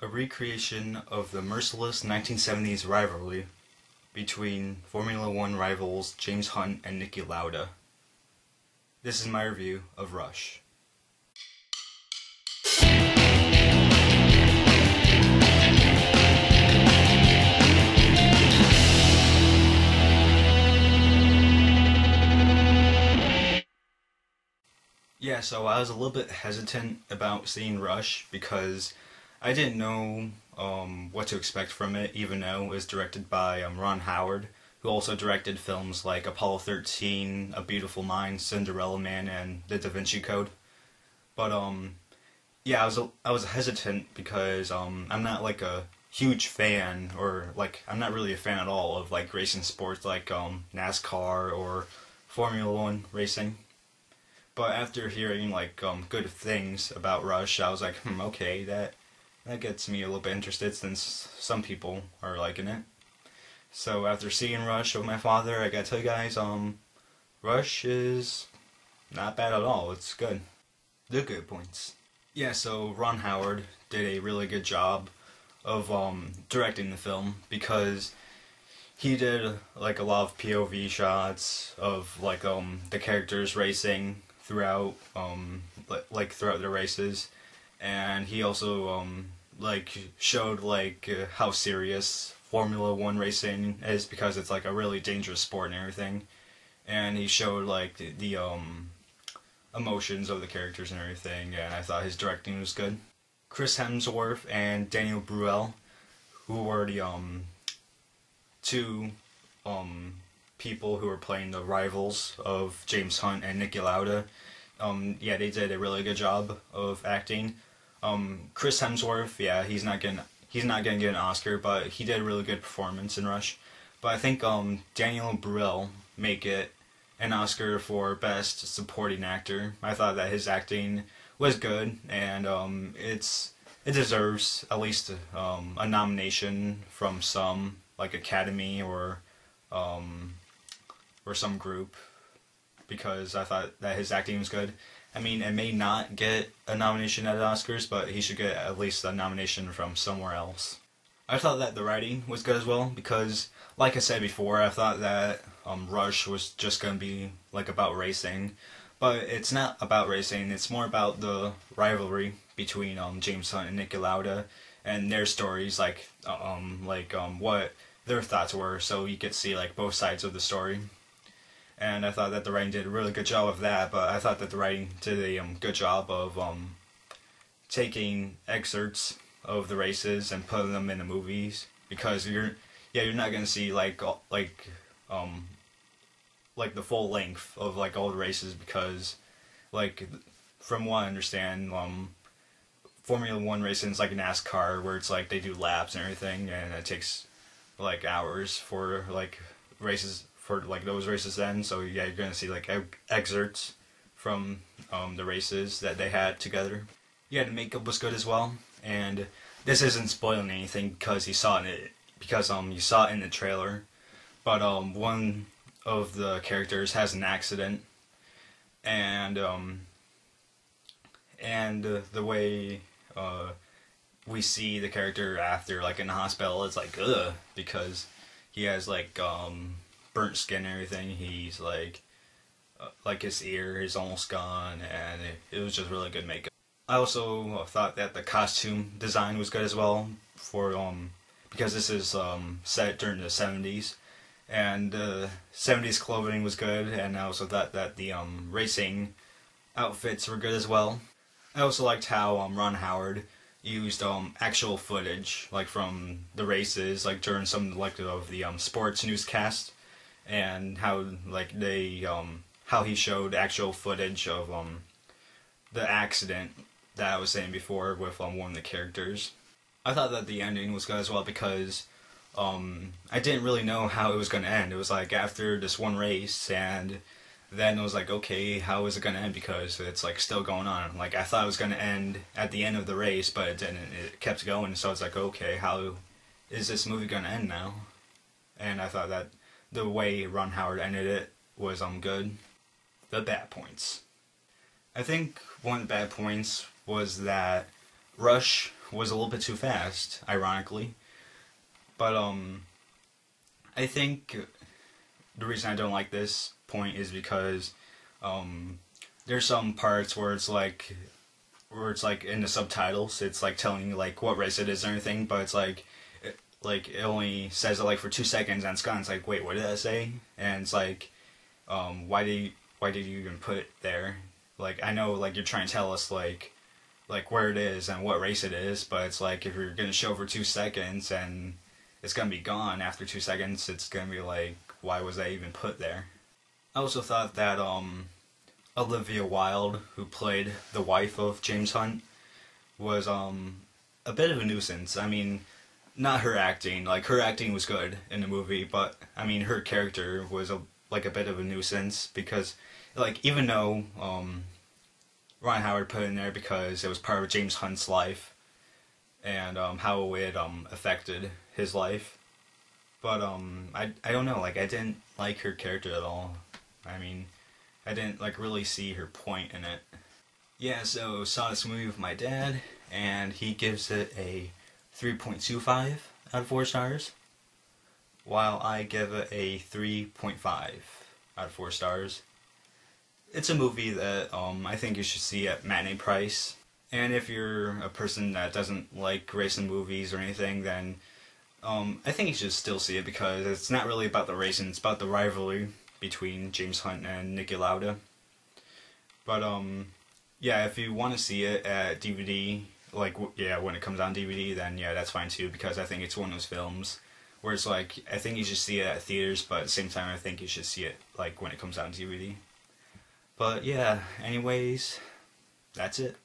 a recreation of the merciless 1970s rivalry between Formula One rivals James Hunt and Niki Lauda. This is my review of Rush. Yeah, so I was a little bit hesitant about seeing Rush because I didn't know what to expect from it, even though it was directed by Ron Howard, who also directed films like Apollo 13, A Beautiful Mind, Cinderella Man, and The Da Vinci Code. But yeah, I was hesitant because I'm not like a huge fan, or like I'm not really a fan at all of like racing sports like NASCAR or Formula One racing. But after hearing like good things about Rush, I was like, okay, that gets me a little bit interested since some people are liking it. So after seeing Rush with my father, I gotta tell you guys, Rush is not bad at all. It's good. The good points. Yeah, so Ron Howard did a really good job of directing the film because he did like a lot of POV shots of like the characters racing throughout throughout the races, and he also like showed like how serious Formula One racing is because it's like a really dangerous sport and everything, and he showed like the emotions of the characters and everything, and I thought his directing was good. Chris Hemsworth and Daniel Bruhl, who were the two people who were playing the rivals of James Hunt and Niki Lauda. Yeah, they did a really good job of acting. Chris Hemsworth, yeah, he's not gonna get an Oscar, but he did a really good performance in Rush. But I think Daniel Bruhl make it an Oscar for Best Supporting Actor. I thought that his acting was good, and it deserves at least a nomination from some like Academy or some group, because I thought that his acting was good. I mean, it may not get a nomination at the Oscars, but he should get at least a nomination from somewhere else. I thought that the writing was good as well, because, like I said before, I thought that Rush was just going to be like about racing, but it's not about racing. It's more about the rivalry between James Hunt and Niki Lauda and their stories, like what their thoughts were, so you could see like both sides of the story. And I thought that the writing did a really good job of that, but I thought that the writing did a good job of taking excerpts of the races and putting them in the movies, because you're not gonna see like the full length of like all the races, because like from what I understand, Formula One racing is like NASCAR, where it's like they do laps and everything, and it takes like hours for like races, for like those races then. So yeah, you're gonna see like excerpts from the races that they had together. Yeah, the makeup was good as well, and this isn't spoiling anything because you saw it in the trailer. But one of the characters has an accident, and the way we see the character after, like in the hospital, it's like ugh, because he has like burnt skin and everything. He's like his ear is almost gone, and it was just really good makeup. I also thought that the costume design was good as well, for because this is set during the 70s, and 70s clothing was good, and I also thought that the racing outfits were good as well. I also liked how Ron Howard used actual footage like from the races, like during some like of the sports newscast, and how like they how he showed actual footage of the accident that I was saying before with one of the characters. I thought that the ending was good as well, because I didn't really know how it was going to end. It was like after this one race, and then it was like, okay, how is it going to end, because it's like still going on. Like I thought it was going to end at the end of the race, but it didn't. It kept going, so it's like, okay, how is this movie going to end now? And I thought that the way Ron Howard ended it was good. The bad points. I think one of the bad points was that Rush was a little bit too fast, ironically. But I think the reason I don't like this point is because there's some parts where it's like in the subtitles, it's like telling you like what race it is or anything, but it's like it only says it like for 2 seconds and it's gone. It's like, wait, what did that say? And it's like, why did you even put it there? Like, I know like you're trying to tell us like where it is and what race it is, but it's like if you're gonna show for 2 seconds and it's gonna be gone after 2 seconds, it's gonna be like, why was that even put there? I also thought that Olivia Wilde, who played the wife of James Hunt, was a bit of a nuisance. I mean, not her acting. Like, her acting was good in the movie, but I mean, her character was a bit of a nuisance because, like, even though Ron Howard put it in there because it was part of James Hunt's life and how it affected his life, but I don't know. Like, I didn't like her character at all. I mean, I didn't like really see her point in it. Yeah, so saw this movie with my dad, and he gives it a 3.25 out of 4 stars, while I give it a 3.5 out of 4 stars. It's a movie that I think you should see at matinee price, and if you're a person that doesn't like racing movies or anything, then I think you should still see it because it's not really about the racing, it's about the rivalry between James Hunt and Niki Lauda. But yeah, if you want to see it at DVD, like yeah, when it comes on DVD, then yeah, that's fine too, because I think it's one of those films where it's like, I think you should see it at theaters, but at the same time I think you should see it like when it comes out on DVD. But yeah, anyways, that's it.